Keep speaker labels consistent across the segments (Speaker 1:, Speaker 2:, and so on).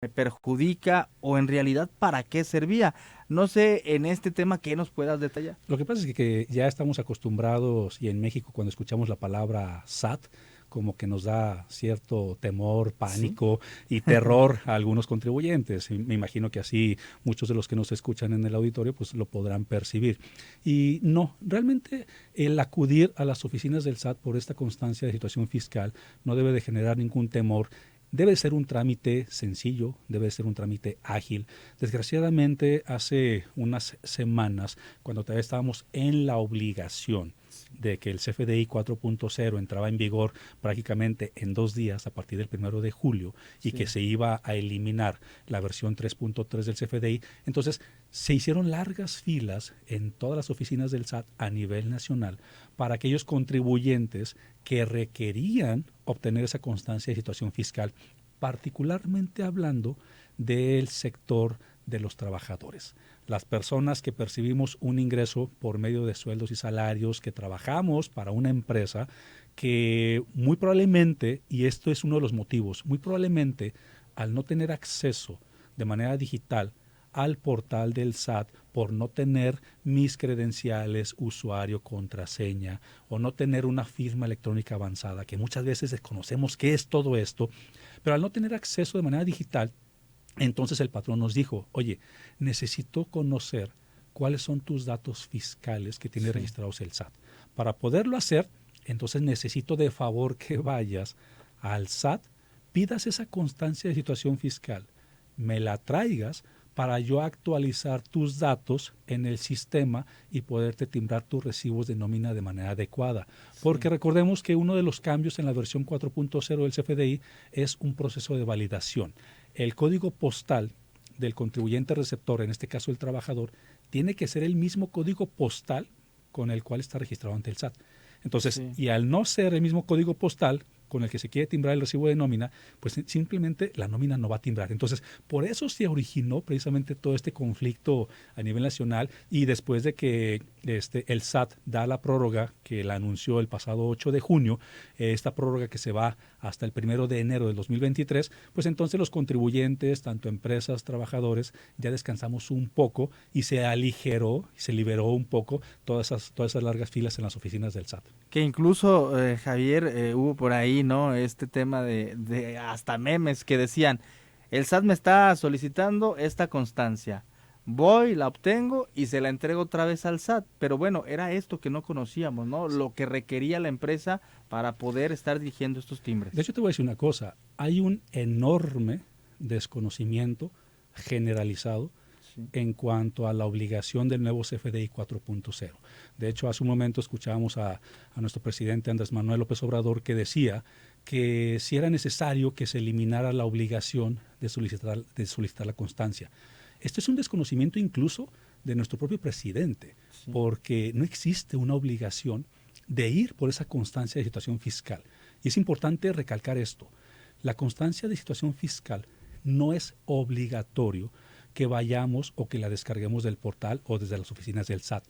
Speaker 1: me perjudica o en realidad para qué servía. No sé en este tema qué nos puedas detallar.
Speaker 2: Lo que pasa es que ya estamos acostumbrados y en México cuando escuchamos la palabra SAT, como que nos da cierto temor,
Speaker 1: Sí,
Speaker 2: pánico y terror a algunos contribuyentes. Y me imagino que así muchos de los que nos escuchan en el auditorio pues lo podrán percibir. Y no, realmente el acudir a las oficinas del SAT por esta constancia de situación fiscal no debe de generar ningún temor. Debe ser un trámite sencillo, debe ser un trámite ágil. Desgraciadamente, hace unas semanas, cuando todavía estábamos en la obligación de que el CFDI 4.0 entraba en vigor prácticamente en 2 días a partir del 1 de julio y que
Speaker 1: sí,
Speaker 2: se iba a eliminar la versión 3.3 del CFDI, entonces se hicieron largas filas en todas las oficinas del SAT a nivel nacional para aquellos contribuyentes que requerían obtener esa constancia de situación fiscal, particularmente hablando del sector de los trabajadores. Las personas que percibimos un ingreso por medio de sueldos y salarios, que trabajamos para una empresa que muy probablemente, y esto es uno de los motivos, muy probablemente al no tener acceso de manera digital al portal del SAT por no tener mis credenciales, usuario, contraseña o no tener una firma electrónica avanzada, que muchas veces desconocemos qué es todo esto, pero al no tener acceso de manera digital, entonces el patrón nos dijo, oye, necesito conocer cuáles son tus datos fiscales que tiene
Speaker 1: sí.
Speaker 2: registrados el SAT. Para poderlo hacer, entonces necesito de favor que vayas al SAT, pidas esa constancia de situación fiscal, me la traigas para yo actualizar tus datos en el sistema y poderte timbrar tus recibos de nómina de manera adecuada. Porque
Speaker 1: Sí.
Speaker 2: recordemos que uno de los cambios en la versión 4.0 del CFDI es un proceso de validación. El código postal del contribuyente receptor, en este caso el trabajador, tiene que ser el mismo código postal con el cual está registrado ante el SAT. Entonces,
Speaker 1: Sí.
Speaker 2: y al no ser el mismo código postal con el que se quiere timbrar el recibo de nómina, pues simplemente la nómina no va a timbrar. Entonces, por eso se originó precisamente todo este conflicto a nivel nacional y después de que el SAT da la prórroga que la anunció el pasado 8 de junio, esta prórroga que se va hasta el 1 de enero del 2023, pues entonces los contribuyentes, tanto empresas, trabajadores, ya descansamos un poco y se aligeró, se liberó un poco todas esas largas filas en las oficinas del SAT.
Speaker 1: Que incluso, Javier, hubo por ahí, ¿no? Este tema de hasta memes que decían, el SAT me está solicitando esta constancia. Voy, la obtengo y se la entrego otra vez al SAT. Pero bueno, era esto que no conocíamos, ¿no? Lo que requería la empresa para poder estar dirigiendo estos
Speaker 2: De
Speaker 1: timbres.
Speaker 2: hecho, te voy a decir una cosa, hay un enorme desconocimiento generalizado
Speaker 1: Sí,
Speaker 2: en cuanto a la obligación del nuevo CFDI 4.0. De hecho, hace un momento escuchábamos a nuestro presidente Andrés Manuel López Obrador que decía que si era necesario que se eliminara la obligación de solicitar la constancia. Esto es un desconocimiento incluso de nuestro propio presidente,
Speaker 1: sí,
Speaker 2: porque no existe una obligación de ir por esa constancia de situación fiscal. Y es importante recalcar esto. La constancia de situación fiscal no es obligatorio que vayamos o que la descarguemos del portal o desde las oficinas del SAT,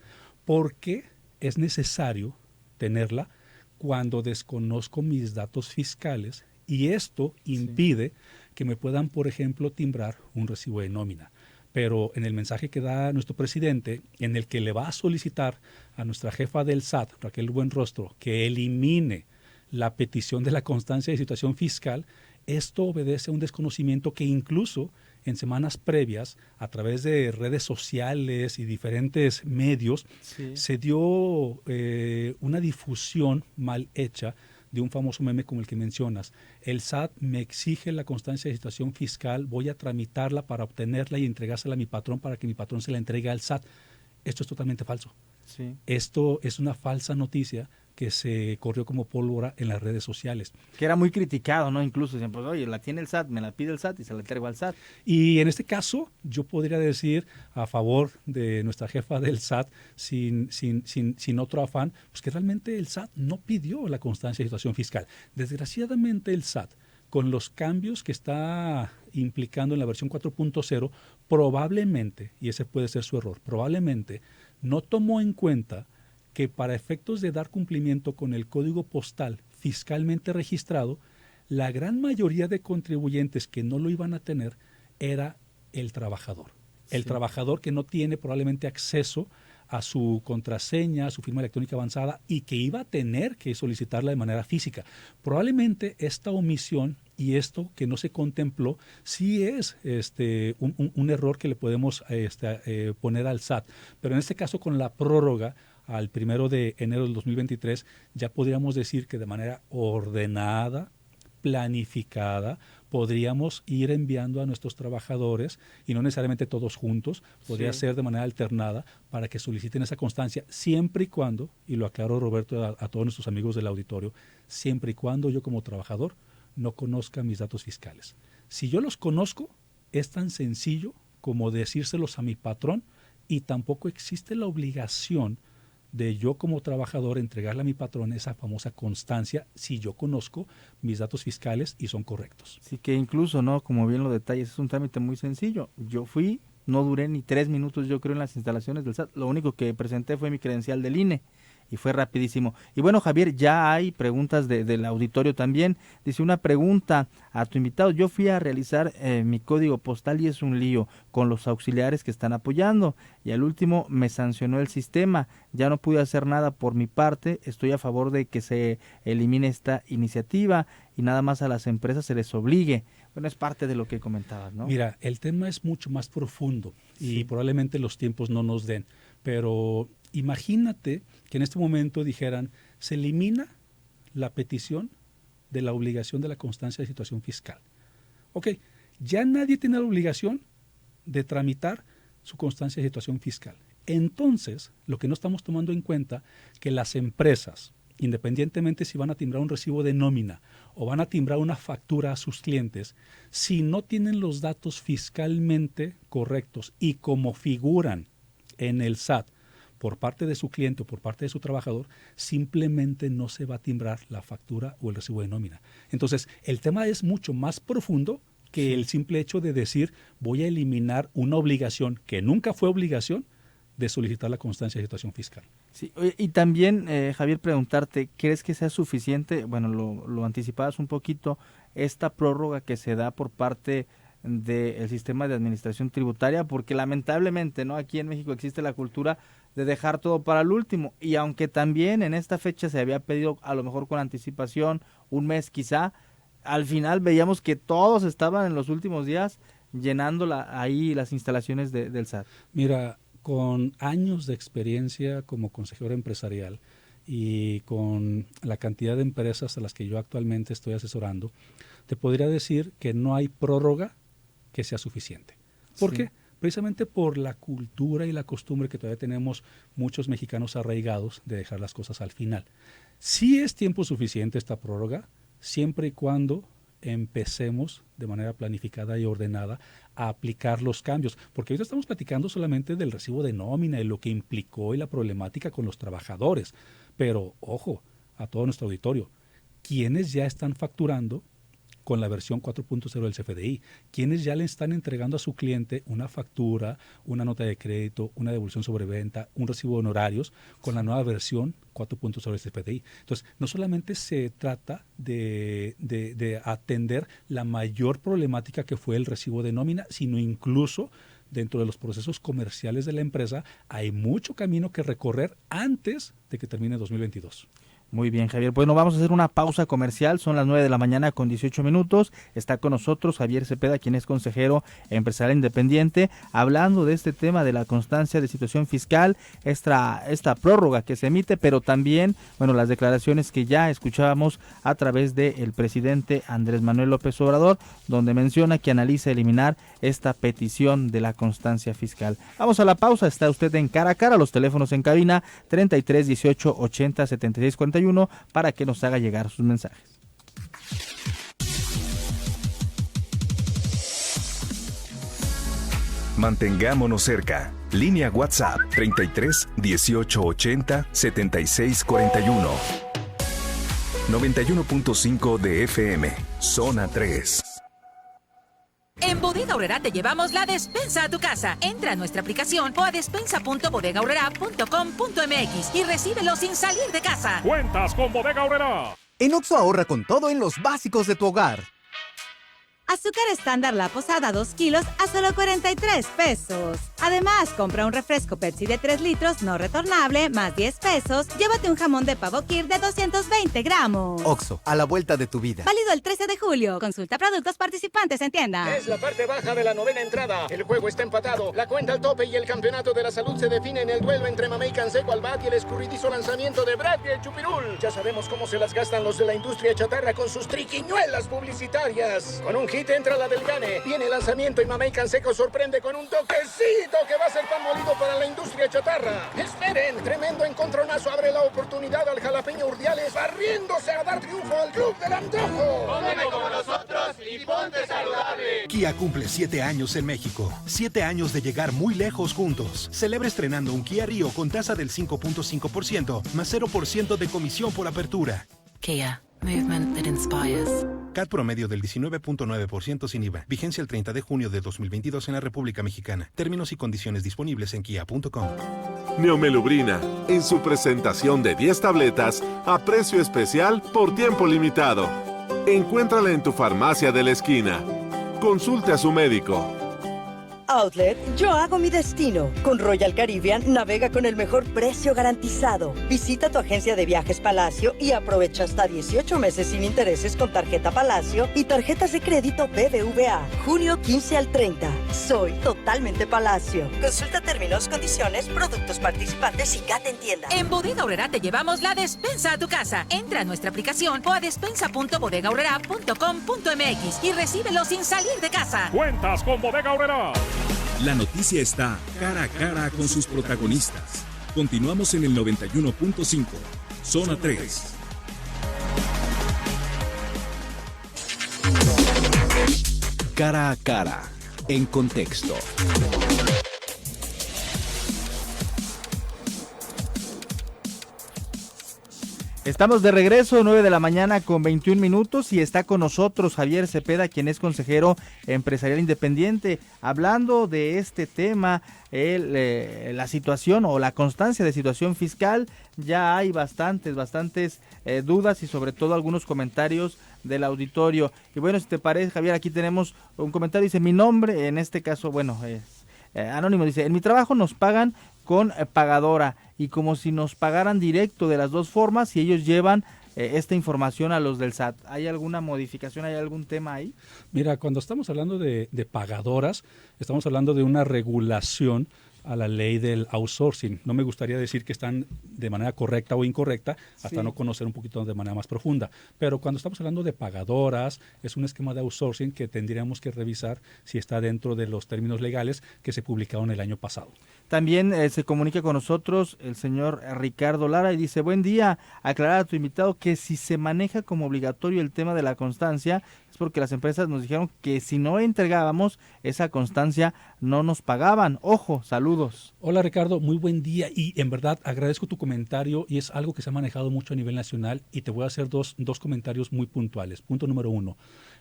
Speaker 2: porque es necesario tenerla cuando desconozco mis datos fiscales y esto
Speaker 1: sí.
Speaker 2: impide que me puedan, por ejemplo, timbrar un recibo de nómina. Pero en el mensaje que da nuestro presidente, en el que le va a solicitar a nuestra jefa del SAT, Raquel Buenrostro, que elimine la petición de la constancia de situación fiscal, esto obedece a un desconocimiento que incluso en semanas previas, a través de redes sociales y diferentes medios,
Speaker 1: Sí.
Speaker 2: se dio una difusión mal hecha de un famoso meme como el que mencionas. El SAT me exige la constancia de situación fiscal, voy a tramitarla para obtenerla y entregársela a mi patrón para que mi patrón se la entregue al SAT. Esto es totalmente falso.
Speaker 1: Sí.
Speaker 2: Esto es una falsa noticia que se corrió como pólvora en las redes sociales.
Speaker 1: Que era muy criticado, ¿no? Incluso decían, pues oye, la tiene el SAT, me la pide el SAT y se la entrego al SAT.
Speaker 2: Y en este caso, yo podría decir a favor de nuestra jefa del SAT, sin otro afán, pues que realmente el SAT no pidió la constancia de situación fiscal. Desgraciadamente el SAT, con los cambios que está implicando en la versión 4.0, probablemente, y ese puede ser su error, probablemente no tomó en cuenta que para efectos de dar cumplimiento con el código postal fiscalmente registrado, la gran mayoría de contribuyentes que no lo iban a tener era el trabajador. El trabajador que no tiene probablemente acceso a su contraseña, a su firma electrónica avanzada y que iba a tener que solicitarla de manera física. Probablemente esta omisión y esto que no se contempló sí es un error que le podemos poner al SAT. Pero en este caso, con la prórroga al 1 de enero del 2023, ya podríamos decir que de manera ordenada, planificada, podríamos ir enviando a nuestros trabajadores, y no necesariamente todos juntos, podría ser de manera alternada, para que soliciten esa constancia, siempre y cuando, y lo aclaro, Roberto, a todos nuestros amigos del auditorio, siempre y cuando yo como trabajador no conozca mis datos fiscales. Si yo los conozco, es tan sencillo como decírselos a mi patrón, y tampoco existe la obligación de yo como trabajador entregarle a mi patrón esa famosa constancia si yo conozco mis datos fiscales y son correctos.
Speaker 1: Sí, que incluso, ¿no? Como bien lo detalles, es un trámite muy sencillo. Yo fui, no duré ni 3 minutos, yo creo, en las instalaciones del SAT. Lo único que presenté fue mi credencial del INE y fue rapidísimo. Y bueno, Javier, ya hay preguntas del auditorio también. Dice una pregunta a tu invitado: yo fui a realizar mi código postal y es un lío con los auxiliares que están apoyando, y al último me sancionó el sistema, ya no pude hacer nada por mi parte. Estoy a favor de que se elimine esta iniciativa y nada más a las empresas se les obligue. Bueno, es parte de lo que comentabas, ¿no?
Speaker 2: Mira, el tema es mucho más profundo y probablemente los tiempos no nos den, pero imagínate que en este momento dijeran, se elimina la petición de la obligación de la constancia de situación fiscal. Ok, ya nadie tiene la obligación de tramitar su constancia de situación fiscal. Entonces, lo que no estamos tomando en cuenta, que las empresas, independientemente si van a timbrar un recibo de nómina o van a timbrar una factura a sus clientes, si no tienen los datos fiscalmente correctos y como figuran en el SAT por parte de su cliente o por parte de su trabajador, simplemente no se va a timbrar la factura o el recibo de nómina. Entonces, el tema es mucho más profundo que el simple hecho de decir voy a eliminar una obligación que nunca fue obligación de solicitar la constancia de situación fiscal.
Speaker 1: Sí, y también, Javier, preguntarte, ¿crees que sea suficiente? Bueno, lo anticipabas un poquito, esta prórroga que se da por parte del sistema de administración tributaria, porque lamentablemente, ¿no?, aquí en México existe la cultura de dejar todo para el último, y aunque también en esta fecha se había pedido a lo mejor con anticipación, un mes quizá, al final veíamos que todos estaban en los últimos días llenando ahí las instalaciones del SAT.
Speaker 2: Mira, con años de experiencia como consejero empresarial y con la cantidad de empresas a las que yo actualmente estoy asesorando, te podría decir que no hay prórroga que sea suficiente. ¿Por qué? Precisamente por la cultura y la costumbre que todavía tenemos muchos mexicanos arraigados de dejar las cosas al final. Sí es tiempo suficiente esta prórroga, siempre y cuando empecemos de manera planificada y ordenada a aplicar los cambios, porque ahorita estamos platicando solamente del recibo de nómina y lo que implicó y la problemática con los trabajadores, pero ojo, a todo nuestro auditorio, ¿quiénes ya están facturando con la versión 4.0 del CFDI? ¿Quiénes ya le están entregando a su cliente una factura, una nota de crédito, una devolución sobre venta, un recibo de honorarios con la nueva versión 4.0 del CFDI? Entonces, no solamente se trata de atender la mayor problemática que fue el recibo de nómina, sino incluso dentro de los procesos comerciales de la empresa hay mucho camino que recorrer antes de que termine 2022.
Speaker 1: Muy bien, Javier. Bueno, vamos a hacer una pausa comercial. Son las 9 de la mañana con 18 minutos. Está con nosotros Javier Cepeda, quien es consejero empresarial independiente, hablando de este tema de la constancia de situación fiscal, esta prórroga que se emite, pero también, bueno, las declaraciones que ya escuchábamos a través del presidente Andrés Manuel López Obrador, donde menciona que analiza eliminar esta petición de la constancia fiscal. Vamos a la pausa. Está usted en Cara a Cara, los teléfonos en cabina 33 18 80 76 41 para que nos haga llegar sus mensajes.
Speaker 3: Mantengámonos cerca. Línea WhatsApp 33 18 80 76 41. 91.5 de FM, Zona 3.
Speaker 4: En Bodega Aurrerá te llevamos la despensa a tu casa. Entra a nuestra aplicación o a despensa.bodegaurrerá.com.mx y recíbelo sin salir de casa.
Speaker 5: Cuentas con Bodega Aurrerá.
Speaker 6: En Oxxo ahorra con todo en los básicos de tu hogar.
Speaker 5: Azúcar estándar La Posada 2 kilos a solo 43 pesos. Además, compra un refresco Pepsi de 3 litros no retornable más 10 pesos. Llévate un jamón de pavo Kir de 220 gramos.
Speaker 6: Oxxo, a la vuelta de tu vida.
Speaker 5: Válido el 13 de julio. Consulta productos participantes en tienda.
Speaker 7: Es la parte baja de la novena entrada. El juego está empatado. La cuenta al tope y el campeonato de la salud se define en el duelo entre Mamey Canseco al bat y el escurridizo lanzamiento de Brad y el Chupirul. Ya sabemos cómo se las gastan los de la industria chatarra con sus triquiñuelas publicitarias. Con un hit entra la del Gane. Viene el lanzamiento y Mamey Canseco sorprende con un toquecito que va a ser pan molido para la industria chatarra. Esperen, tremendo encontronazo abre la oportunidad al jalapeño Urdiales barriéndose a dar triunfo al Club del Antojo.
Speaker 8: Come como nosotros y ponte saludable.
Speaker 9: Kia cumple 7 años en México. 7 años de llegar muy lejos juntos. Celebra estrenando un Kia Rio con tasa del 5.5% más 0% de comisión por apertura.
Speaker 10: Kia, movement that inspires.
Speaker 9: CAT promedio del 19.9% sin IVA. Vigencia el 30 de junio de 2022 en la República Mexicana. Términos y condiciones disponibles en kia.com.
Speaker 11: Neomelubrina, en su presentación de 10 tabletas a precio especial por tiempo limitado. Encuéntrala en tu farmacia de la esquina. Consulte a su médico.
Speaker 12: Outlet, yo hago mi destino. Con Royal Caribbean navega con el mejor precio garantizado. Visita tu agencia de viajes Palacio y aprovecha hasta 18 meses sin intereses con tarjeta Palacio y tarjetas de crédito BBVA. Junio 15 al 30. Soy totalmente Palacio. Consulta términos, condiciones, productos participantes y CAT en tienda.
Speaker 4: En Bodega Aurrerá te llevamos la despensa a tu casa. Entra a nuestra aplicación o a despensa.bodegaurrerá.com.mx y recíbelo sin salir de casa.
Speaker 13: Cuentas con Bodega Aurrerá.
Speaker 14: La noticia está cara a cara con sus protagonistas. Continuamos en el 91.5, Zona 3.
Speaker 3: Cara a cara, en contexto.
Speaker 1: Estamos de regreso, 9 de la mañana con 21 minutos y está con nosotros Javier Cepeda, quien es consejero empresarial independiente, hablando de este tema, la situación o la constancia de situación fiscal. Ya hay bastantes dudas y sobre todo algunos comentarios del auditorio. Y bueno, si te parece, Javier, aquí tenemos un comentario, dice: mi nombre, en este caso, bueno, es anónimo, dice: en mi trabajo nos pagan con pagadora y como si nos pagaran directo de las dos formas y ellos llevan esta información a los del SAT. ¿Hay alguna modificación, hay algún tema ahí?
Speaker 2: Mira, cuando estamos hablando de pagadoras, estamos hablando de una regulación a la ley del outsourcing. No me gustaría decir que están de manera correcta o incorrecta, hasta no conocer un poquito de manera más profunda. Pero cuando estamos hablando de pagadoras, es un esquema de outsourcing que tendríamos que revisar si está dentro de los términos legales que se publicaron el año pasado.
Speaker 1: También se comunica con nosotros el señor Ricardo Lara y dice: buen día, aclarar a tu invitado que si se maneja como obligatorio el tema de la constancia, es porque las empresas nos dijeron que si no entregábamos esa constancia no nos pagaban. Ojo, saludos.
Speaker 2: Hola Ricardo, muy buen día y en verdad agradezco tu comentario y es algo que se ha manejado mucho a nivel nacional y te voy a hacer dos comentarios muy puntuales. Punto número 1.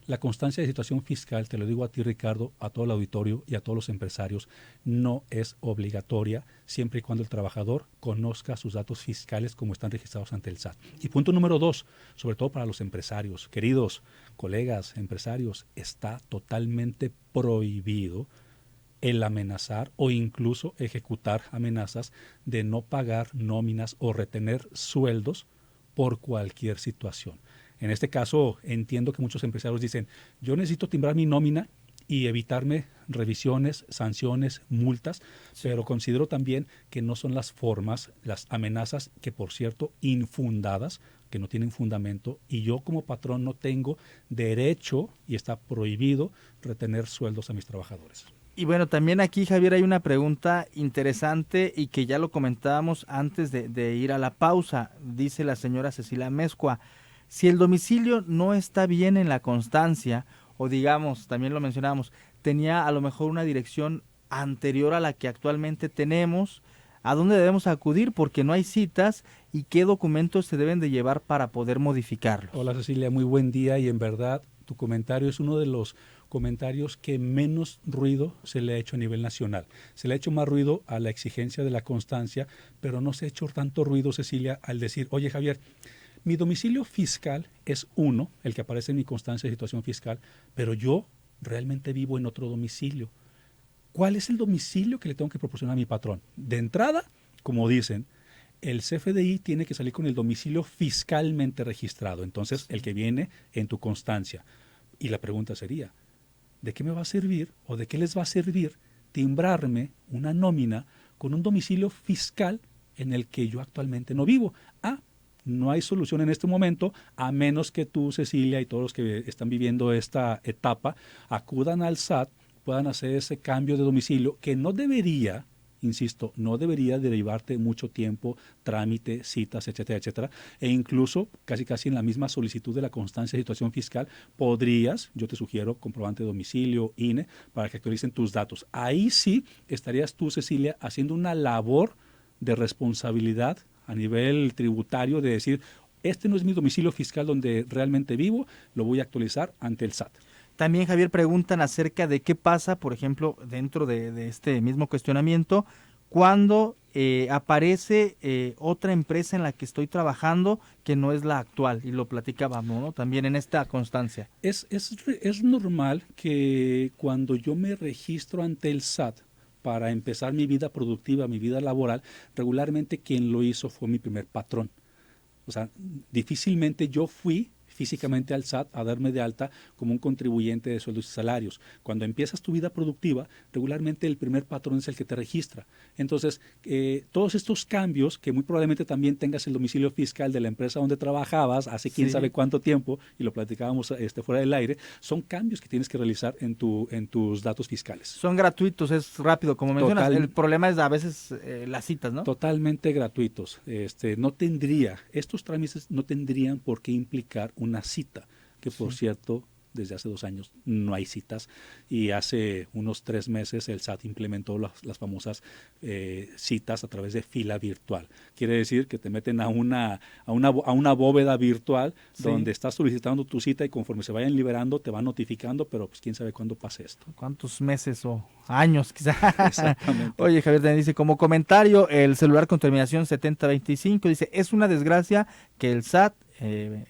Speaker 2: La constancia de situación fiscal, te lo digo a ti Ricardo, a todo el auditorio y a todos los empresarios, no es obligatoria siempre y cuando el trabajador conozca sus datos fiscales como están registrados ante el SAT. Y punto número 2, sobre todo para los empresarios, queridos colegas empresarios, está totalmente prohibido el amenazar o incluso ejecutar amenazas de no pagar nóminas o retener sueldos por cualquier situación. En este caso, entiendo que muchos empresarios dicen: yo necesito timbrar mi nómina y evitarme revisiones, sanciones, multas, pero considero también que no son las formas, las amenazas que, por cierto, infundadas, que no tienen fundamento, y yo como patrón no tengo derecho y está prohibido retener sueldos a mis trabajadores.
Speaker 1: Y bueno, también aquí, Javier, hay una pregunta interesante y que ya lo comentábamos antes de ir a la pausa. Dice la señora Cecilia Mezcua: si el domicilio no está bien en la constancia, o digamos, también lo mencionábamos, tenía a lo mejor una dirección anterior a la que actualmente tenemos, ¿a dónde debemos acudir? Porque no hay citas, y qué documentos se deben de llevar para poder modificarlos.
Speaker 2: Hola Cecilia, muy buen día, y en verdad tu comentario es uno de los comentarios que menos ruido se le ha hecho a nivel nacional. Se le ha hecho más ruido a la exigencia de la constancia, pero no se ha hecho tanto ruido, Cecilia, al decir: oye Javier, mi domicilio fiscal es 1, el que aparece en mi constancia de situación fiscal, pero yo realmente vivo en otro domicilio. ¿Cuál es el domicilio que le tengo que proporcionar a mi patrón? De entrada, como dicen, el CFDI tiene que salir con el domicilio fiscalmente registrado, entonces el que viene en tu constancia. Y la pregunta sería, ¿de qué me va a servir o de qué les va a servir timbrarme una nómina con un domicilio fiscal en el que yo actualmente no vivo? No hay solución en este momento, a menos que tú, Cecilia, y todos los que están viviendo esta etapa acudan al SAT, puedan hacer ese cambio de domicilio que no debería, insisto, no debería derivarte mucho tiempo, trámite, citas, etcétera, etcétera, e incluso casi en la misma solicitud de la constancia de situación fiscal podrías, yo te sugiero, comprobante de domicilio, INE, para que actualicen tus datos. Ahí sí estarías tú, Cecilia, haciendo una labor de responsabilidad a nivel tributario de decir, este no es mi domicilio fiscal donde realmente vivo, lo voy a actualizar ante el SAT.
Speaker 1: También, Javier, preguntan acerca de qué pasa, por ejemplo, dentro de este mismo cuestionamiento, cuando aparece otra empresa en la que estoy trabajando que no es la actual, y lo platicábamos, ¿no? También en esta constancia.
Speaker 2: Es normal que cuando yo me registro ante el SAT para empezar mi vida productiva, mi vida laboral, regularmente quien lo hizo fue mi primer patrón. O sea, difícilmente yo fui físicamente al SAT a darme de alta como un contribuyente de sueldos y salarios. Cuando empiezas tu vida productiva, regularmente el primer patrón es el que te registra. Entonces, todos estos cambios, que muy probablemente también tengas el domicilio fiscal de la empresa donde trabajabas hace quién sabe cuánto tiempo, y lo platicábamos fuera del aire, son cambios que tienes que realizar en tus datos fiscales.
Speaker 1: Son gratuitos, es rápido, como mencionas. El problema es a veces las citas, ¿no?
Speaker 2: Totalmente gratuitos. Estos trámites no tendrían por qué implicar una cita, que por cierto, desde hace 2 años no hay citas, y hace unos 3 meses el SAT implementó las famosas citas a través de fila virtual. Quiere decir que te meten a una bóveda virtual donde estás solicitando tu cita y conforme se vayan liberando te van notificando, pero pues quién sabe cuándo pase esto.
Speaker 1: ¿Cuántos meses o años quizá?
Speaker 2: Exactamente.
Speaker 1: Oye, Javier también dice, como comentario, el celular con terminación 7025 dice, es una desgracia que el SAT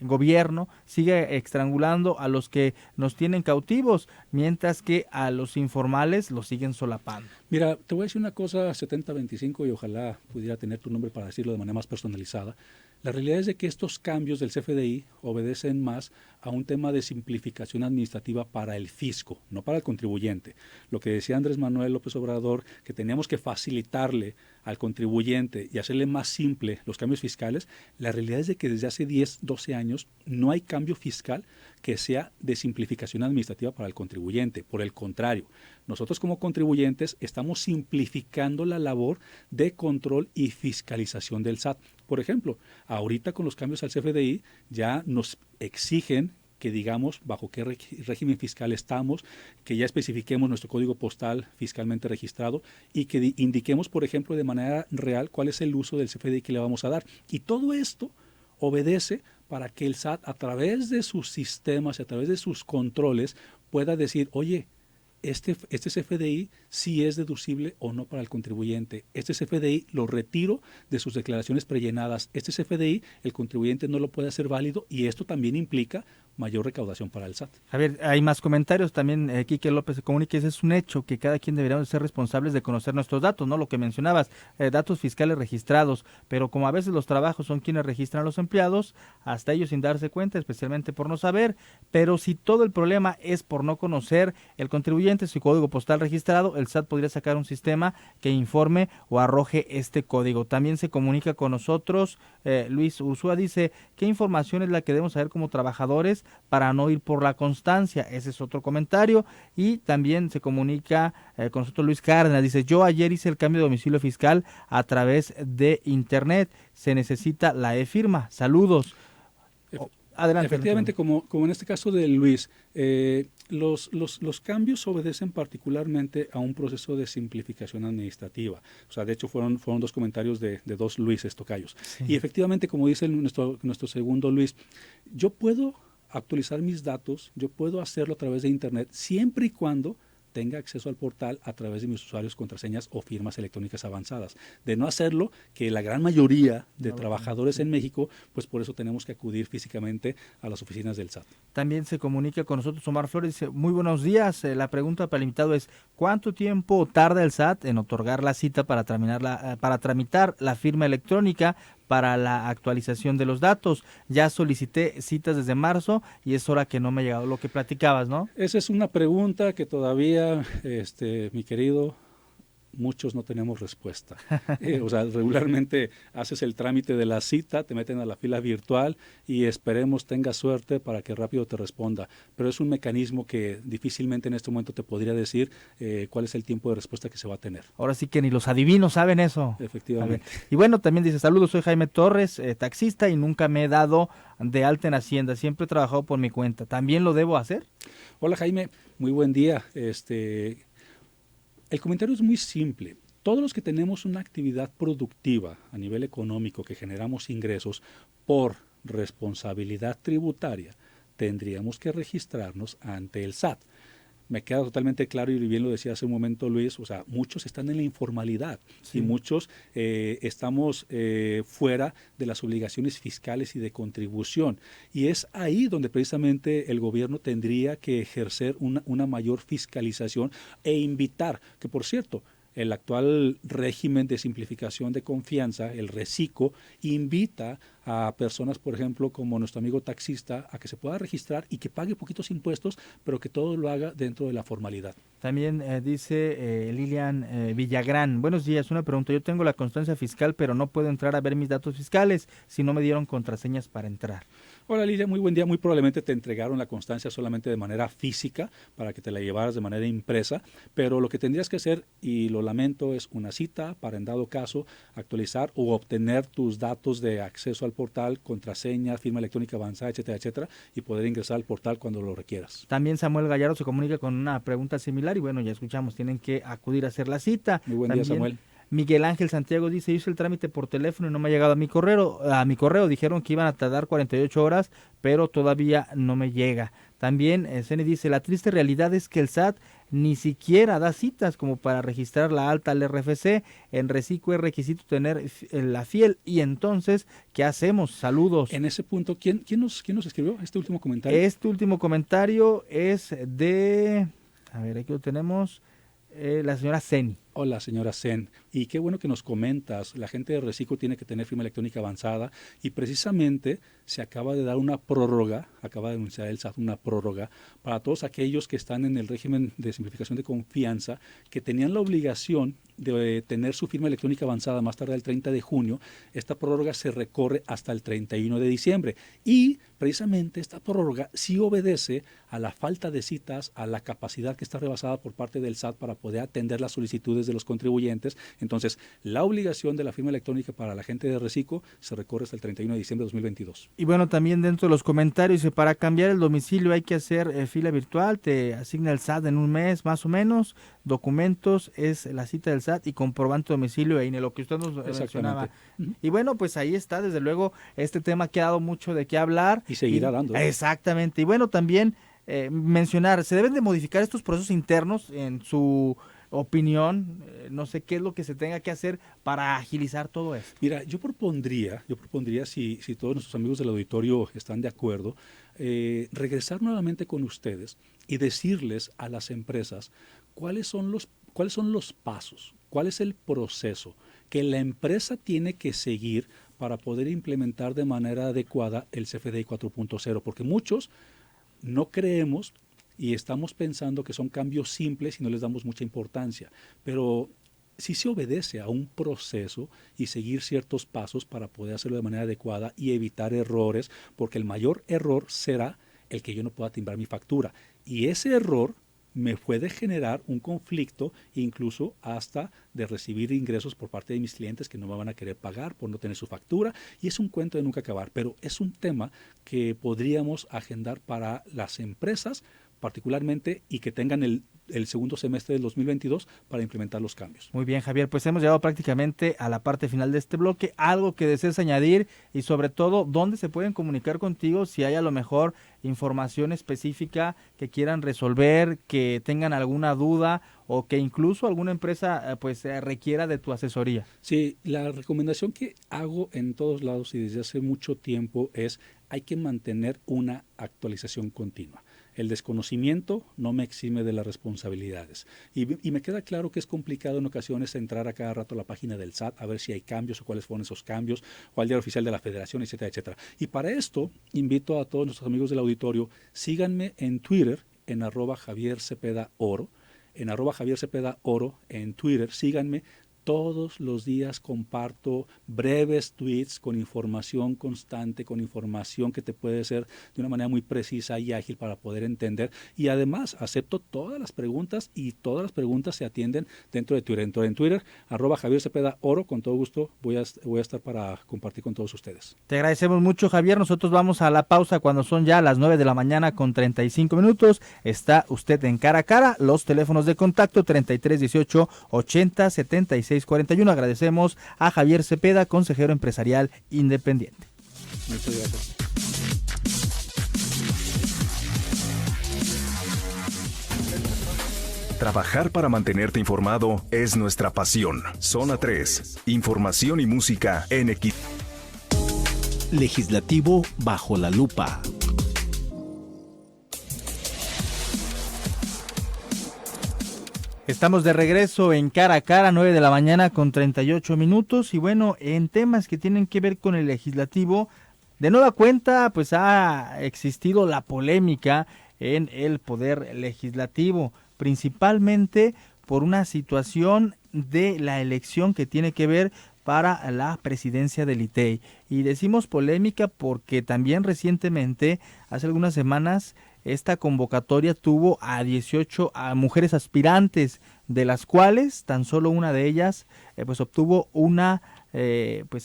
Speaker 1: gobierno sigue estrangulando a los que nos tienen cautivos, mientras que a los informales los siguen solapando.
Speaker 2: Mira, te voy a decir una cosa, 7025, y ojalá pudiera tener tu nombre para decirlo de manera más personalizada. La realidad es de que estos cambios del CFDI obedecen más a un tema de simplificación administrativa para el fisco, no para el contribuyente. Lo que decía Andrés Manuel López Obrador, que teníamos que facilitarle al contribuyente y hacerle más simple los cambios fiscales, la realidad es de que desde hace 10, 12 años no hay cambio fiscal que sea de simplificación administrativa para el contribuyente. Por el contrario, nosotros como contribuyentes estamos simplificando la labor de control y fiscalización del SAT. Por ejemplo, ahorita con los cambios al CFDI ya nos exigen que digamos bajo qué régimen fiscal estamos, que ya especifiquemos nuestro código postal fiscalmente registrado y que indiquemos, por ejemplo, de manera real cuál es el uso del CFDI que le vamos a dar. Y todo esto obedece para que el SAT, a través de sus sistemas y a través de sus controles, pueda decir, oye, este CFDI sí es deducible o no para el contribuyente. Este CFDI lo retiro de sus declaraciones prellenadas. Este CFDI el contribuyente no lo puede hacer válido, y esto también implica mayor recaudación para el SAT.
Speaker 1: Javier, hay más comentarios también. Quique López se comunica, es un hecho que cada quien deberíamos ser responsables de conocer nuestros datos, ¿no? Lo que mencionabas, datos fiscales registrados, pero como a veces los trabajos son quienes registran a los empleados, hasta ellos sin darse cuenta, especialmente por no saber, pero si todo el problema es por no conocer el contribuyente, su código postal registrado, el SAT podría sacar un sistema que informe o arroje este código. También se comunica con nosotros Luis Ursúa, dice, ¿qué información es la que debemos saber como trabajadores para no ir por la constancia? Ese es otro comentario. Y también se comunica con nosotros Luis Cárdenas, dice, yo ayer hice el cambio de domicilio fiscal a través de internet, se necesita la e-firma, saludos. Adelante.
Speaker 2: Efectivamente, como en este caso de Luis, los cambios obedecen particularmente a un proceso de simplificación administrativa. O sea, de hecho fueron 2 comentarios de 2 Luises tocayos. Sí. Y efectivamente, como dice nuestro segundo Luis, yo puedo actualizar mis datos, yo puedo hacerlo a través de internet siempre y cuando tenga acceso al portal a través de mis usuarios, contraseñas o firmas electrónicas avanzadas. De no hacerlo, que la gran mayoría de trabajadores en México, pues por eso tenemos que acudir físicamente a las oficinas del SAT.
Speaker 1: También se comunica con nosotros Omar Flores, dice, muy buenos días, la pregunta para el invitado es, ¿cuánto tiempo tarda el SAT en otorgar la cita para tramitar la firma electrónica para la actualización de los datos? Ya solicité citas desde marzo y es hora que no me ha llegado, lo que platicabas, ¿no?
Speaker 2: Esa es una pregunta que todavía, mi querido, muchos no tenemos respuesta. O sea, regularmente haces el trámite de la cita, te meten a la fila virtual y esperemos tengas suerte para que rápido te responda. Pero es un mecanismo que difícilmente en este momento te podría decir cuál es el tiempo de respuesta que se va a tener.
Speaker 1: Ahora sí que ni los adivinos saben eso.
Speaker 2: Efectivamente.
Speaker 1: Y bueno, también dice, saludos, soy Jaime Torres, taxista y nunca me he dado de alta en Hacienda. Siempre he trabajado por mi cuenta. ¿También lo debo hacer?
Speaker 2: Hola Jaime, muy buen día. El comentario es muy simple. Todos los que tenemos una actividad productiva a nivel económico, que generamos ingresos por responsabilidad tributaria, tendríamos que registrarnos ante el SAT. Me queda totalmente claro, y bien lo decía hace un momento Luis, o sea, muchos están en la informalidad, sí, y muchos estamos fuera de las obligaciones fiscales y de contribución. Y es ahí donde precisamente el gobierno tendría que ejercer una mayor fiscalización e invitar, que por cierto, el actual régimen de simplificación de confianza, el RECICO, invita a personas, por ejemplo, como nuestro amigo taxista, a que se pueda registrar y que pague poquitos impuestos, pero que todo lo haga dentro de la formalidad.
Speaker 1: También dice Lilian Villagrán, buenos días, una pregunta, yo tengo la constancia fiscal, pero no puedo entrar a ver mis datos fiscales si no me dieron contraseñas para entrar.
Speaker 2: Hola Lidia, muy buen día. Muy probablemente te entregaron la constancia solamente de manera física para que te la llevaras de manera impresa, pero lo que tendrías que hacer, y lo lamento, es una cita para en dado caso actualizar o obtener tus datos de acceso al portal, contraseña, firma electrónica avanzada, etcétera, etcétera, y poder ingresar al portal cuando lo requieras.
Speaker 1: También Samuel Gallardo se comunica con una pregunta similar y bueno, ya escuchamos, tienen que acudir a hacer la cita.
Speaker 2: Muy buen día, Samuel.
Speaker 1: Miguel Ángel Santiago dice, yo hice el trámite por teléfono y no me ha llegado a mi correo, dijeron que iban a tardar 48 horas, pero todavía no me llega. También Ceni dice, la triste realidad es que el SAT ni siquiera da citas como para registrar la alta al RFC, en RECICO es requisito tener la fiel, y entonces, ¿qué hacemos? Saludos.
Speaker 2: En ese punto, ¿quién nos escribió este último comentario?
Speaker 1: Este último comentario es de, a ver, aquí lo tenemos, la señora Ceni.
Speaker 2: Hola, señora Sen. Y qué bueno que nos comentas. La gente de RECICO tiene que tener firma electrónica avanzada y precisamente se acaba de dar una prórroga, acaba de anunciar el SAT una prórroga para todos aquellos que están en el régimen de simplificación de confianza, que tenían la obligación de tener su firma electrónica avanzada más tarde del 30 de junio. Esta prórroga se recorre hasta el 31 de diciembre y precisamente esta prórroga sí obedece a la falta de citas, a la capacidad que está rebasada por parte del SAT para poder atender las solicitudes de los contribuyentes. Entonces, la obligación de la firma electrónica para la gente de RECICO se recorre hasta el 31 de diciembre de 2022.
Speaker 1: Y bueno, también dentro de los comentarios, para cambiar el domicilio hay que hacer fila virtual, te asigna el SAT en un mes más o menos, documentos es la cita del SAT y comprobante de domicilio, ahí en lo que usted nos mencionaba. Y bueno, pues ahí está, desde luego, este tema que ha dado mucho de qué hablar.
Speaker 2: Y seguirá dando.
Speaker 1: Exactamente. Y bueno, también mencionar, se deben de modificar estos procesos internos en su opinión, no sé qué es lo que se tenga que hacer para agilizar todo esto.
Speaker 2: Mira, yo propondría si todos nuestros amigos del auditorio están de acuerdo, regresar nuevamente con ustedes y decirles a las empresas cuáles son los pasos, cuál es el proceso que la empresa tiene que seguir para poder implementar de manera adecuada el CFDI 4.0, porque muchos no creemos y estamos pensando que son cambios simples y no les damos mucha importancia, pero sí se obedece a un proceso y seguir ciertos pasos para poder hacerlo de manera adecuada y evitar errores, porque el mayor error será el que yo no pueda timbrar mi factura, y ese error me puede generar un conflicto, incluso hasta de recibir ingresos por parte de mis clientes que no me van a querer pagar por no tener su factura, y es un cuento de nunca acabar, pero es un tema que podríamos agendar para las empresas particularmente, y que tengan el segundo semestre del 2022 para implementar los cambios.
Speaker 1: Muy bien, Javier, pues hemos llegado prácticamente a la parte final de este bloque. ¿Algo que desees añadir? Y sobre todo, ¿dónde se pueden comunicar contigo si hay a lo mejor información específica que quieran resolver, que tengan alguna duda o que incluso alguna empresa requiera de tu asesoría?
Speaker 2: Sí, la recomendación que hago en todos lados y desde hace mucho tiempo es: hay que mantener una actualización continua. El desconocimiento no me exime de las responsabilidades. Y me queda claro que es complicado en ocasiones entrar a cada rato a la página del SAT a ver si hay cambios o cuáles fueron esos cambios, o al diario oficial de la Federación, etcétera, etcétera. Y para esto, invito a todos nuestros amigos del auditorio, síganme en Twitter, en @JavierCepedaOro, en @JavierCepedaOro, en Twitter, síganme. Todos los días comparto breves tweets con información constante, con información que te puede ser de una manera muy precisa y ágil para poder entender. Y además acepto todas las preguntas y todas las preguntas se atienden dentro de Twitter. En Twitter, @JavierCepedaOro, con todo gusto voy a estar para compartir con todos ustedes.
Speaker 1: Te agradecemos mucho, Javier. Nosotros vamos a la pausa cuando son ya las 9 de la mañana con 35 minutos. Está usted en Cara a Cara. Los teléfonos de contacto 33 18 80 76 41. Agradecemos a Javier Cepeda, consejero empresarial independiente.
Speaker 2: Muchas gracias.
Speaker 13: Trabajar para mantenerte informado es nuestra pasión. Zona 3, información y música en equipo.
Speaker 3: Legislativo bajo la lupa.
Speaker 1: Estamos de regreso en Cara a Cara, 9 de la mañana con 38 minutos. Y bueno, en temas que tienen que ver con el legislativo, de nueva cuenta, pues ha existido la polémica en el poder legislativo, principalmente por una situación de la elección que tiene que ver para la presidencia del ITEI. Y decimos polémica porque también recientemente, hace algunas semanas, esta convocatoria tuvo a 18 mujeres aspirantes, de las cuales tan solo una de ellas pues obtuvo una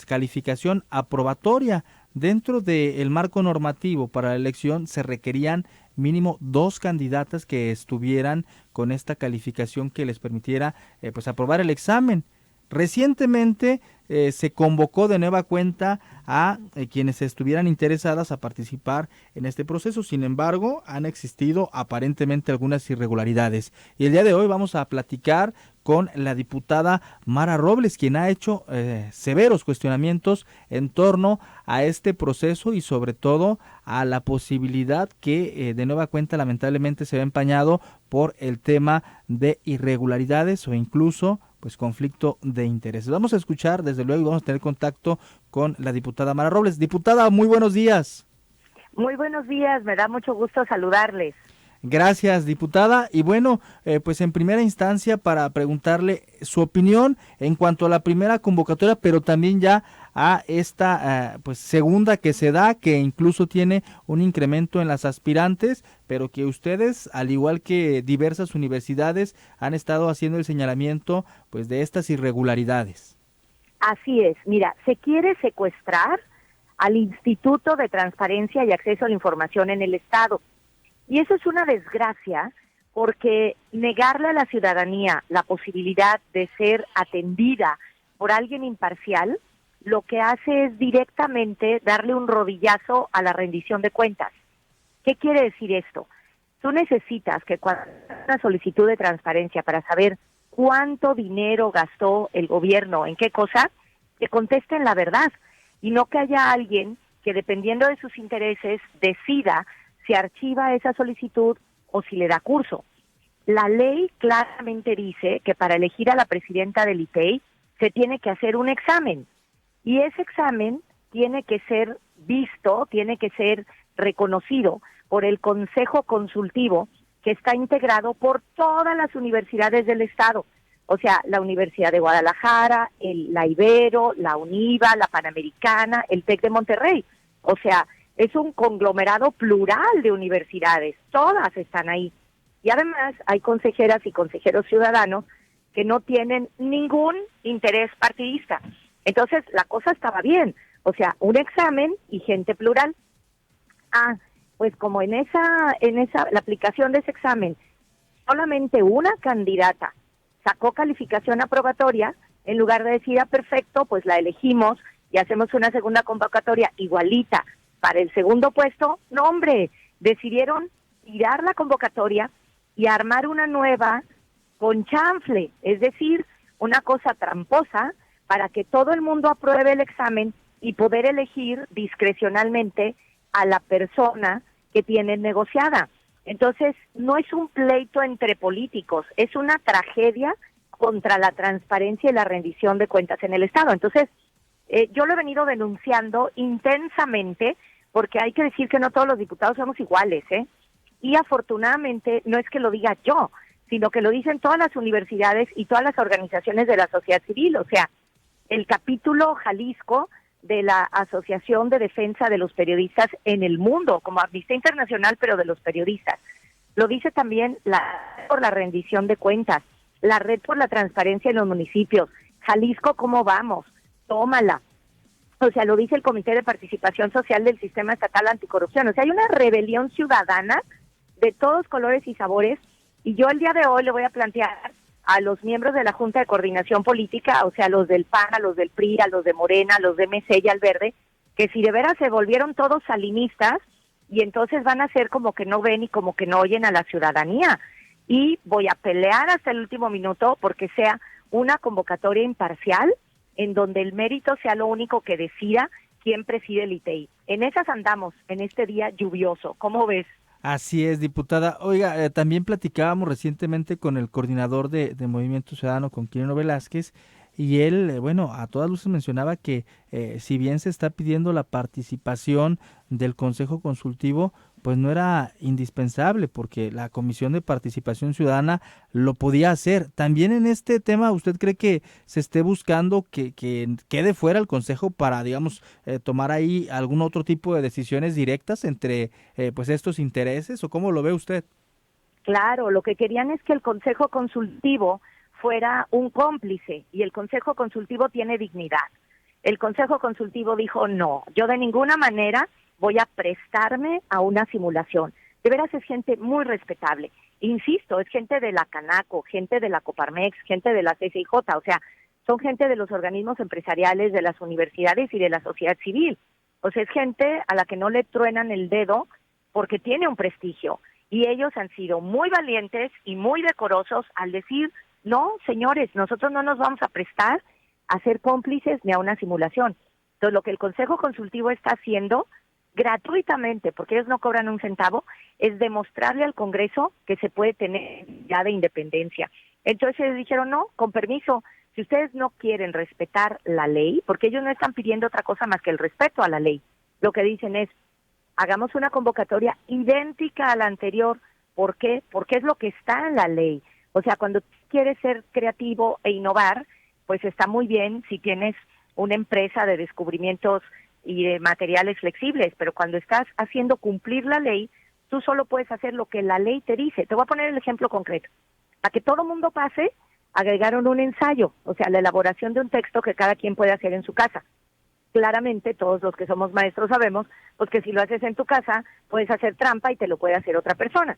Speaker 1: calificación aprobatoria. Dentro del marco normativo para la elección se requerían mínimo 2 candidatas que estuvieran con esta calificación que les permitiera aprobar el examen. Recientemente se convocó de nueva cuenta a quienes estuvieran interesadas a participar en este proceso. Sin embargo, han existido aparentemente algunas irregularidades. Y el día de hoy vamos a platicar con la diputada Mara Robles, quien ha hecho severos cuestionamientos en torno a este proceso y sobre todo a la posibilidad que de nueva cuenta lamentablemente se ve empañado por el tema de irregularidades o incluso conflicto de intereses. Vamos a escuchar, desde luego, y vamos a tener contacto con la diputada Mara Robles. Diputada, muy buenos días.
Speaker 15: Muy buenos días, me da mucho gusto saludarles.
Speaker 1: Gracias, diputada. Y bueno, pues en primera instancia para preguntarle su opinión en cuanto a la primera convocatoria, pero también ya a esta segunda que se da, que incluso tiene un incremento en las aspirantes, pero que ustedes, al igual que diversas universidades, han estado haciendo el señalamiento de estas irregularidades.
Speaker 15: Así es, mira, se quiere secuestrar al Instituto de Transparencia y Acceso a la Información en el Estado. Y eso es una desgracia porque negarle a la ciudadanía la posibilidad de ser atendida por alguien imparcial, lo que hace es directamente darle un rodillazo a la rendición de cuentas. ¿Qué quiere decir esto? Tú necesitas que cuando hagas una solicitud de transparencia para saber cuánto dinero gastó el gobierno, en qué cosa, te contesten la verdad y no que haya alguien que dependiendo de sus intereses decida si archiva esa solicitud o si le da curso. La ley claramente dice que para elegir a la presidenta del ITEI se tiene que hacer un examen y ese examen tiene que ser visto, tiene que ser reconocido por el Consejo Consultivo que está integrado por todas las universidades del Estado, o sea, la Universidad de Guadalajara, la Ibero, la UNIVA, la Panamericana, el TEC de Monterrey, o sea, es un conglomerado plural de universidades, todas están ahí. Y además hay consejeras y consejeros ciudadanos que no tienen ningún interés partidista. Entonces la cosa estaba bien, o sea, un examen y gente plural. pues como en la aplicación de ese examen, solamente una candidata sacó calificación aprobatoria, en lugar de decir, perfecto, pues la elegimos y hacemos una segunda convocatoria igualita para el segundo puesto, no hombre, decidieron tirar la convocatoria y armar una nueva con chanfle, es decir, una cosa tramposa para que todo el mundo apruebe el examen y poder elegir discrecionalmente a la persona que tienen negociada. Entonces, no es un pleito entre políticos, es una tragedia contra la transparencia y la rendición de cuentas en el Estado. Entonces, yo lo he venido denunciando intensamente porque hay que decir que no todos los diputados somos iguales, y afortunadamente no es que lo diga yo, sino que lo dicen todas las universidades y todas las organizaciones de la sociedad civil. O sea, el capítulo Jalisco de la Asociación de Defensa de los Periodistas en el mundo, como Amnistía Internacional, pero de los periodistas. Lo dice también la Red por la Rendición de Cuentas, la Red por la Transparencia en los Municipios. Jalisco, ¿cómo vamos? Tómala. O sea, lo dice el Comité de Participación Social del Sistema Estatal Anticorrupción. O sea, hay una rebelión ciudadana de todos colores y sabores, y yo el día de hoy le voy a plantear a los miembros de la Junta de Coordinación Política, o sea, a los del PAN, a los del PRI, a los de Morena, a los de MC y al Verde, que si de veras se volvieron todos salinistas, y entonces van a ser como que no ven y como que no oyen a la ciudadanía. Y voy a pelear hasta el último minuto porque sea una convocatoria imparcial, en donde el mérito sea lo único que decida quién preside el ITEI. En esas andamos, en este día lluvioso. ¿Cómo ves?
Speaker 1: Así es, diputada. Oiga, también platicábamos recientemente con el coordinador de Movimiento Ciudadano, con Quirino Velázquez, y él, a todas luces mencionaba que si bien se está pidiendo la participación del Consejo Consultivo, pues no era indispensable, porque la Comisión de Participación Ciudadana lo podía hacer. También en este tema, ¿usted cree que se esté buscando que quede fuera el Consejo para, digamos, tomar ahí algún otro tipo de decisiones directas entre pues estos intereses, o cómo lo ve usted?
Speaker 15: Claro, lo que querían es que el Consejo Consultivo fuera un cómplice, y el Consejo Consultivo tiene dignidad. El Consejo Consultivo dijo, no, yo de ninguna manera voy a prestarme a una simulación. De veras es gente muy respetable. Insisto, es gente de la Canaco, gente de la Coparmex, gente de la CCIJ, o sea, son gente de los organismos empresariales, de las universidades y de la sociedad civil. O sea, es gente a la que no le truenan el dedo porque tiene un prestigio. Y ellos han sido muy valientes y muy decorosos al decir, no, señores, nosotros no nos vamos a prestar a ser cómplices ni a una simulación. Entonces, lo que el Consejo Consultivo está haciendo gratuitamente, porque ellos no cobran un centavo, es demostrarle al Congreso que se puede tener ya de independencia. Entonces ellos dijeron, no, con permiso, si ustedes no quieren respetar la ley, porque ellos no están pidiendo otra cosa más que el respeto a la ley, lo que dicen es, hagamos una convocatoria idéntica a la anterior. ¿Por qué? Porque es lo que está en la ley. O sea, cuando quieres ser creativo e innovar, pues está muy bien si tienes una empresa de descubrimientos y de materiales flexibles, pero cuando estás haciendo cumplir la ley, tú solo puedes hacer lo que la ley te dice. Te voy a poner el ejemplo concreto. Para que todo mundo pase, agregaron un ensayo, o sea, la elaboración de un texto que cada quien puede hacer en su casa. Claramente, todos los que somos maestros sabemos, pues que si lo haces en tu casa, puedes hacer trampa y te lo puede hacer otra persona.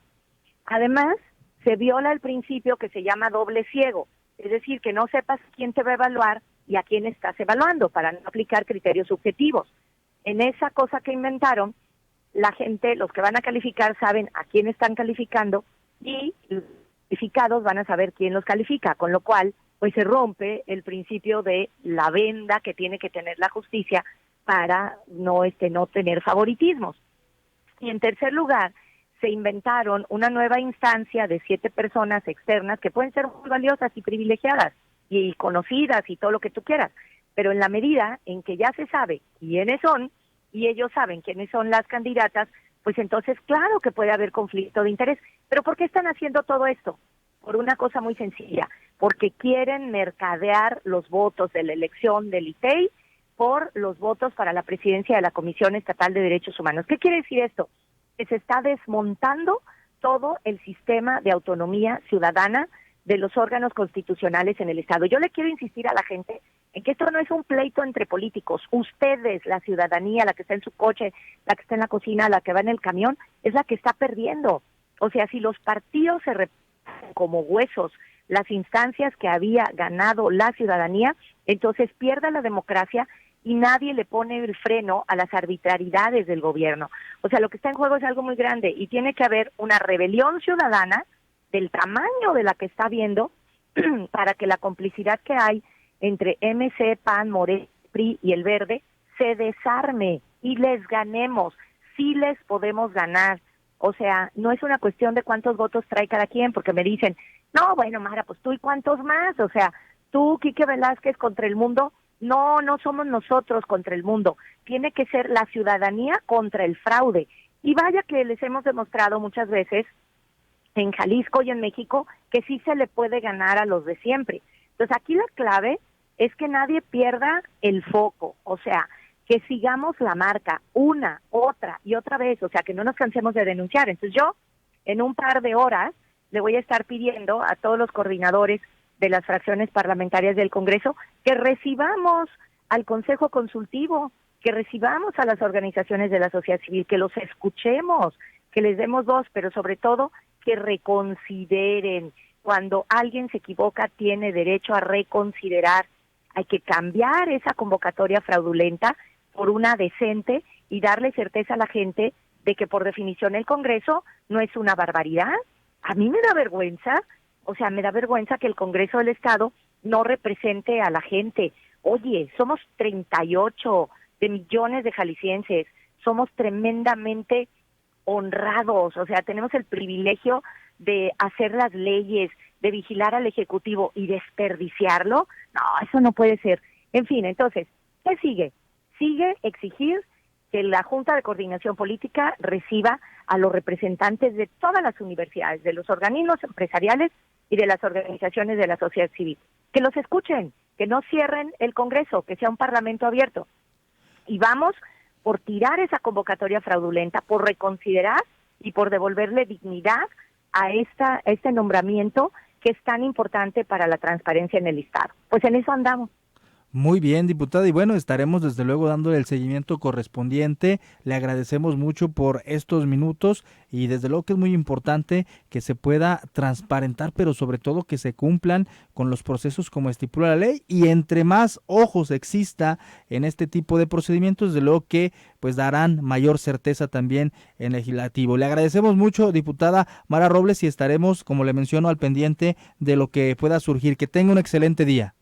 Speaker 15: Además, se viola el principio que se llama doble ciego, es decir, que no sepas quién te va a evaluar y a quién estás evaluando, para no aplicar criterios subjetivos. En esa cosa que inventaron, la gente, los que van a calificar, saben a quién están calificando, y los calificados van a saber quién los califica, con lo cual pues se rompe el principio de la venda que tiene que tener la justicia para no tener favoritismos. Y en tercer lugar, se inventaron una nueva instancia de 7 personas externas que pueden ser muy valiosas y privilegiadas y conocidas y todo lo que tú quieras, pero en la medida en que ya se sabe quiénes son y ellos saben quiénes son las candidatas, pues entonces claro que puede haber conflicto de interés. ¿Pero por qué están haciendo todo esto? Por una cosa muy sencilla, porque quieren mercadear los votos de la elección del ITEI por los votos para la presidencia de la Comisión Estatal de Derechos Humanos. ¿Qué quiere decir esto? Que se está desmontando todo el sistema de autonomía ciudadana de los órganos constitucionales en el Estado. Yo le quiero insistir a la gente en que esto no es un pleito entre políticos. Ustedes, la ciudadanía, la que está en su coche, la que está en la cocina, la que va en el camión, es la que está perdiendo. O sea, si los partidos se reparten como huesos las instancias que había ganado la ciudadanía, entonces pierde la democracia y nadie le pone el freno a las arbitrariedades del gobierno. O sea, lo que está en juego es algo muy grande y tiene que haber una rebelión ciudadana del tamaño de la que está viendo para que la complicidad que hay entre MC, PAN, Morena, PRI y el Verde se desarme y les ganemos. Sí les podemos ganar. O sea, no es una cuestión de cuántos votos trae cada quien, porque me dicen, no, bueno, Mara, pues tú y cuántos más. O sea, tú, Quique Velázquez, contra el mundo. No, no somos nosotros contra el mundo. Tiene que ser la ciudadanía contra el fraude. Y vaya que les hemos demostrado muchas veces en Jalisco y en México que sí se le puede ganar a los de siempre. Entonces aquí la clave es que nadie pierda el foco, o sea, que sigamos la marca una, otra y otra vez, o sea, que no nos cansemos de denunciar. Entonces yo, en un par de horas, le voy a estar pidiendo a todos los coordinadores de las fracciones parlamentarias del Congreso que recibamos al Consejo Consultivo, que recibamos a las organizaciones de la sociedad civil, que los escuchemos, que les demos voz, pero sobre todo que reconsideren. Cuando alguien se equivoca, tiene derecho a reconsiderar. Hay que cambiar esa convocatoria fraudulenta por una decente y darle certeza a la gente de que por definición el Congreso no es una barbaridad. A mí me da vergüenza, o sea, me da vergüenza que el Congreso del Estado no represente a la gente. Oye, somos 38 de millones de jaliscienses, somos tremendamente honrados, o sea, tenemos el privilegio de hacer las leyes, de vigilar al Ejecutivo y desperdiciarlo. No, eso no puede ser. En fin, entonces, ¿qué sigue? Sigue exigir que la Junta de Coordinación Política reciba a los representantes de todas las universidades, de los organismos empresariales y de las organizaciones de la sociedad civil. Que los escuchen, que no cierren el Congreso, que sea un parlamento abierto. Y vamos por tirar esa convocatoria fraudulenta, por reconsiderar y por devolverle dignidad a este nombramiento que es tan importante para la transparencia en el Estado. Pues en eso andamos.
Speaker 1: Muy bien, diputada, y bueno, estaremos desde luego dándole el seguimiento correspondiente. Le agradecemos mucho por estos minutos y desde luego que es muy importante que se pueda transparentar, pero sobre todo que se cumplan con los procesos como estipula la ley, y entre más ojos exista en este tipo de procedimientos, desde luego que pues darán mayor certeza también en legislativo. Le agradecemos mucho, diputada Mara Robles, y estaremos, como le menciono, al pendiente de lo que pueda surgir. Que tenga un excelente día.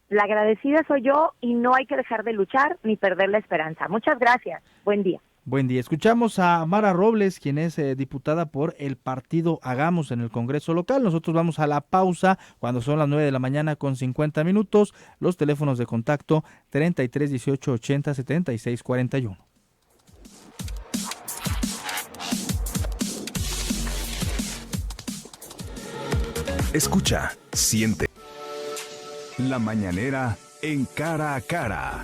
Speaker 15: La agradecida soy yo y no hay que dejar de luchar ni perder la esperanza. Muchas gracias. Buen día.
Speaker 1: Buen día. Escuchamos a Mara Robles, quien es diputada por el partido Hagamos en el Congreso local. Nosotros vamos a la pausa cuando son las 9 de la mañana con 50 minutos. Los teléfonos de contacto 33 18 80 76 41.
Speaker 13: Escucha, siente. La mañanera en Cara a Cara.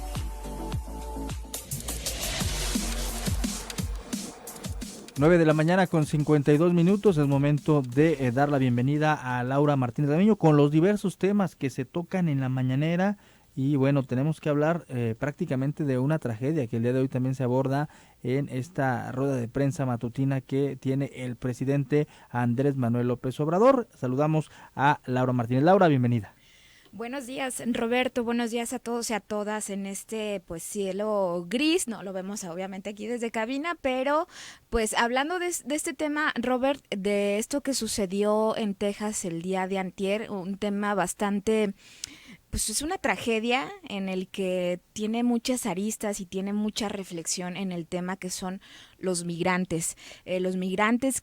Speaker 1: Nueve de la mañana con 52 minutos, es momento de dar la bienvenida a Laura Martínez Damiño con los diversos temas que se tocan en la mañanera. Y bueno, tenemos que hablar prácticamente de una tragedia que el día de hoy también se aborda en esta rueda de prensa matutina que tiene el presidente Andrés Manuel López Obrador. Saludamos a Laura Martínez. Laura, bienvenida.
Speaker 16: Buenos días, Roberto, buenos días a todos y a todas en este pues cielo gris, no lo vemos obviamente aquí desde cabina, pero pues hablando de este tema, Robert, de esto que sucedió en Texas el día de antier, un tema bastante... Pues es una tragedia en el que tiene muchas aristas y tiene mucha reflexión en el tema que son los migrantes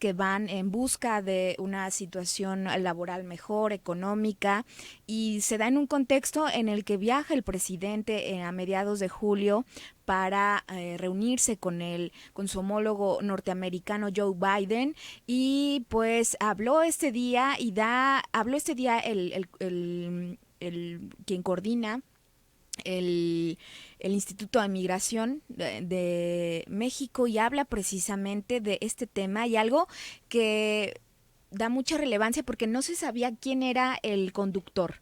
Speaker 16: que van en busca de una situación laboral mejor, económica, y se da en un contexto en el que viaja el presidente a mediados de julio para reunirse con su homólogo norteamericano Joe Biden, y pues habló este día quien coordina el Instituto de Migración de México, y habla precisamente de este tema, y algo que da mucha relevancia porque no se sabía quién era el conductor.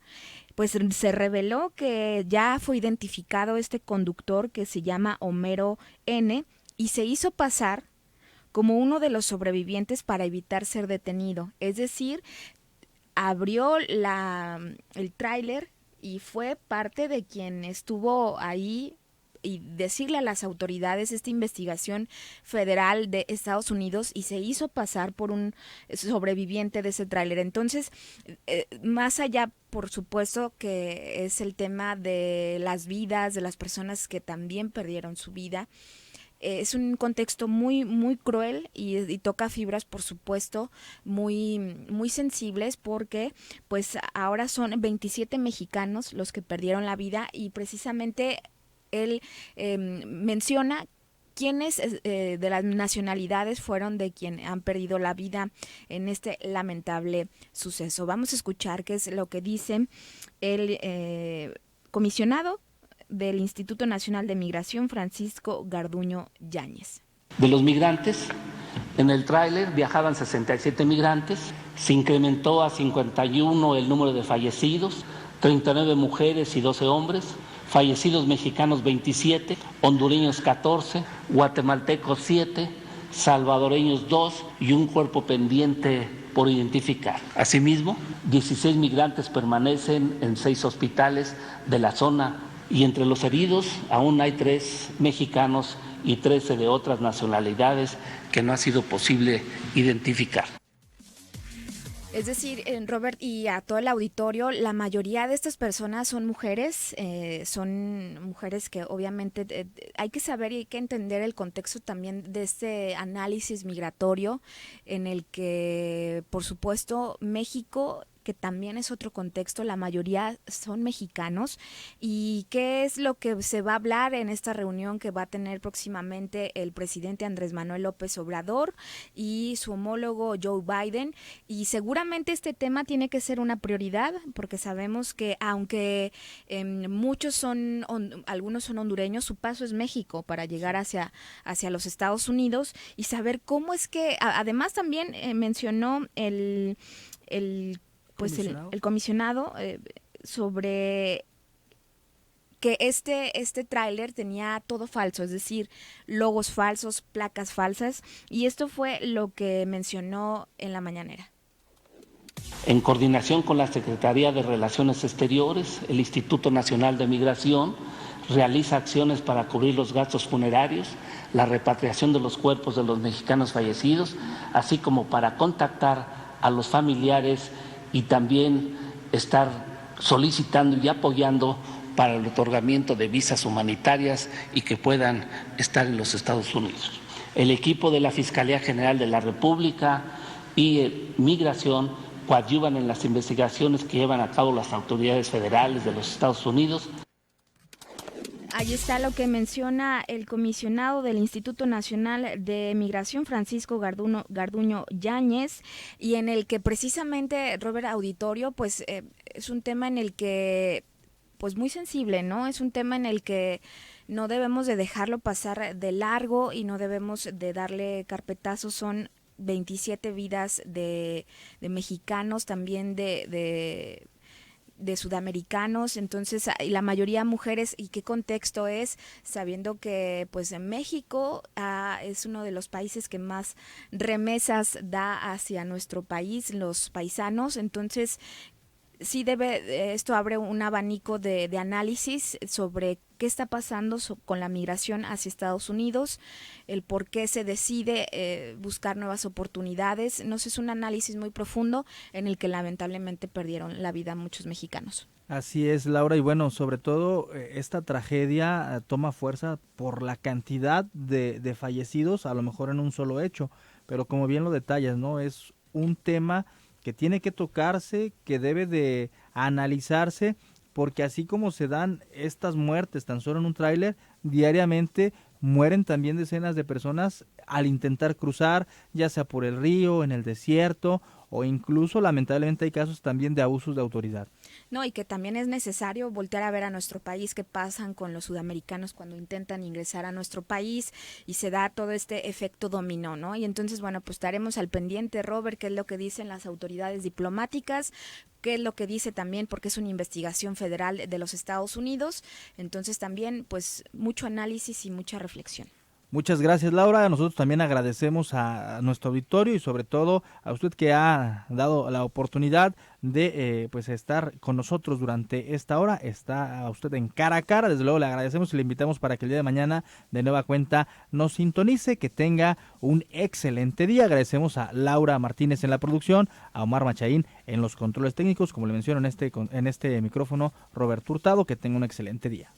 Speaker 16: Pues se reveló que ya fue identificado este conductor que se llama Homero N. y se hizo pasar como uno de los sobrevivientes para evitar ser detenido. Es decir, abrió el tráiler y fue parte de quien estuvo ahí y decirle a las autoridades esta investigación federal de Estados Unidos y se hizo pasar por un sobreviviente de ese tráiler. Entonces, más allá, por supuesto, que es el tema de las vidas de las personas que también perdieron su vida, es un contexto muy muy cruel y toca fibras, por supuesto, muy muy sensibles, porque pues ahora son 27 mexicanos los que perdieron la vida y precisamente él menciona quiénes de las nacionalidades fueron de quien han perdido la vida en este lamentable suceso. Vamos a escuchar qué es lo que dice el comisionado del Instituto Nacional de Migración, Francisco Garduño Yáñez.
Speaker 17: De los migrantes, en el tráiler viajaban 67 migrantes, se incrementó a 51 el número de fallecidos, 39 mujeres y 12 hombres, fallecidos mexicanos 27, hondureños 14, guatemaltecos 7, salvadoreños 2 y un cuerpo pendiente por identificar. Asimismo, 16 migrantes permanecen en 6 hospitales de la zona y entre los heridos aún hay 3 mexicanos y 13 de otras nacionalidades que no ha sido posible identificar.
Speaker 16: Es decir, Robert, y a todo el auditorio, la mayoría de estas personas son mujeres que obviamente hay que saber y hay que entender el contexto también de este análisis migratorio en el que, por supuesto, México, que también es otro contexto, la mayoría son mexicanos. ¿Y qué es lo que se va a hablar en esta reunión que va a tener próximamente el presidente Andrés Manuel López Obrador y su homólogo Joe Biden? Y seguramente este tema tiene que ser una prioridad, porque sabemos que aunque algunos son hondureños, su paso es México para llegar hacia los Estados Unidos, y saber cómo es que, además también mencionó el comisionado sobre que este tráiler tenía todo falso, es decir, logos falsos, placas falsas, y esto fue lo que mencionó en la mañanera.
Speaker 17: En coordinación con la Secretaría de Relaciones Exteriores, el Instituto Nacional de Migración realiza acciones para cubrir los gastos funerarios, la repatriación de los cuerpos de los mexicanos fallecidos, así como para contactar a los familiares y también estar solicitando y apoyando para el otorgamiento de visas humanitarias y que puedan estar en los Estados Unidos. El equipo de la Fiscalía General de la República y Migración coadyuvan en las investigaciones que llevan a cabo las autoridades federales de los Estados Unidos.
Speaker 16: Ahí está lo que menciona el comisionado del Instituto Nacional de Migración, Francisco Garduño Yáñez, y en el que precisamente, Robert, auditorio, pues es un tema en el que, pues muy sensible, ¿no? Es un tema en el que no debemos de dejarlo pasar de largo y no debemos de darle carpetazo. Son 27 vidas de mexicanos, también de sudamericanos, entonces la mayoría mujeres. ¿Y qué contexto es? Sabiendo que pues en México es uno de los países que más remesas da hacia nuestro país, los paisanos. Entonces sí esto abre un abanico de análisis sobre qué está pasando con la migración hacia Estados Unidos, el por qué se decide buscar nuevas oportunidades. No sé, es un análisis muy profundo en el que lamentablemente perdieron la vida muchos mexicanos.
Speaker 1: Así es, Laura, y bueno, sobre todo esta tragedia toma fuerza por la cantidad de fallecidos, a lo mejor en un solo hecho, pero como bien lo detallas, ¿no? Es un tema que tiene que tocarse, que debe de analizarse, porque así como se dan estas muertes tan solo en un tráiler, diariamente mueren también decenas de personas al intentar cruzar, ya sea por el río, en el desierto o incluso lamentablemente hay casos también de abusos de autoridad.
Speaker 16: No, y que también es necesario voltear a ver a nuestro país, qué pasan con los sudamericanos cuando intentan ingresar a nuestro país y se da todo este efecto dominó, ¿no? Y entonces, bueno, pues estaremos al pendiente, Robert, qué es lo que dicen las autoridades diplomáticas, qué es lo que dice también, porque es una investigación federal de los Estados Unidos, entonces también, pues, mucho análisis y mucha reflexión.
Speaker 1: Muchas gracias, Laura. Nosotros también agradecemos a nuestro auditorio y sobre todo a usted que ha dado la oportunidad de pues estar con nosotros durante esta hora. Está a usted en Cara a Cara. Desde luego le agradecemos y le invitamos para que el día de mañana de nueva cuenta nos sintonice, que tenga un excelente día. Agradecemos a Laura Martínez en la producción, a Omar Machaín en los controles técnicos, como le menciono en este micrófono, Roberto Hurtado. Que tenga un excelente día.